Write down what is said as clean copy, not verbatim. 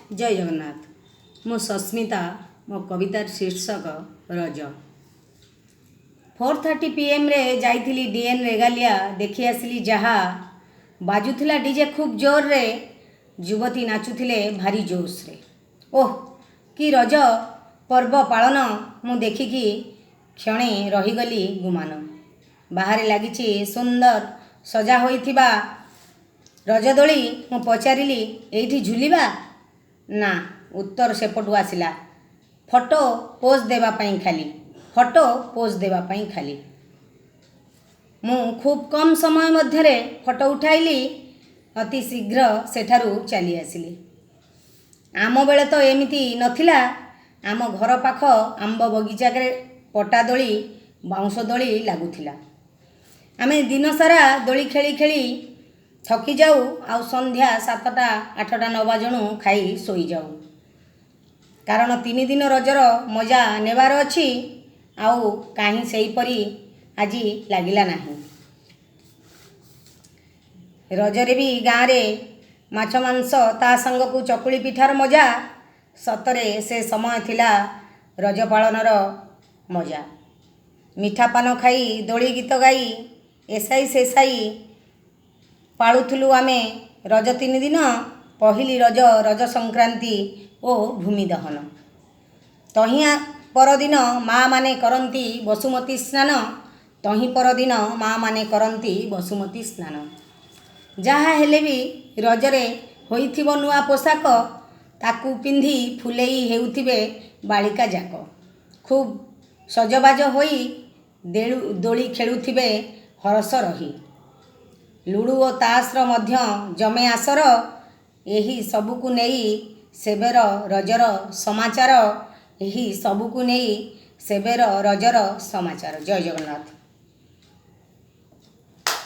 जय जगन्नाथ। मो सस्मिता, मो कवितार शीर्षक रज। 4:30 PM रे जाइथिली डीएन रेगालिया देखि आसिली जहा बाजुथिला डीजे खूब जोर रे, युवती नाचुथिले भारी जोश रे। ओह कि रज पर्व पालन मु देखिकी क्षणे रहीगली गुमान। बाहरे लागिछि सुंदर सजा होइथिबा रजदोली। मु पचारिली एइठी झुलिबा ना, उत्तर सेपटू आसिला फोटो पोज देवा पई खाली, फोटो पोज देवा पई खाली। मु खूब कम समय मध्यरे फोटो उठाइली, अति शीघ्र सेठारू चली आसिली। आम बेले तो एमिति नथिला। आम घर पाख आंब बगीचा के पटा दोली बाउंश दोली लागुथिला। आमे दिन सारा दोली खेली खेली थकी जाऊ, आउ संध्या 7टा 8टा 9 बाजणु खाई सोई जाऊ। कारण 3 दिन रजर मजा नेबार अछि, आउ काहीं सेहीपरी आजी लागिला नाही। रजरे भी गाँव रे माछ मांस ता संग को चकुली पिठार मजा, सतरे से समय थिला रज पालनर मजा। मिठा पान खाई दोली गीत गाई एसाई सेसाई पाळुथुलु आमे रज 3 दिन। पहिली रज, रज संक्रांति ओ भूमि दहन। तहिया परदिन माँ माने करंती बसुमती स्नान। तही परदिन माँ माने करंती बसुमती स्नान। जहा हेले भी रजरे होइथिबो नुआ पोशाक, ताकू पिंधि फुलेई हेउथिबे बालिका जाक। खूब सजबाज होई दोली खेलुथिबे हरस रही। लुडु ओ तासर मध्य जमे आसर। एही सबुकु नेई सेबेर रजर समाचार। एही सबुकु नेई सेबेर रजर समाचार। जय जगन्नाथ।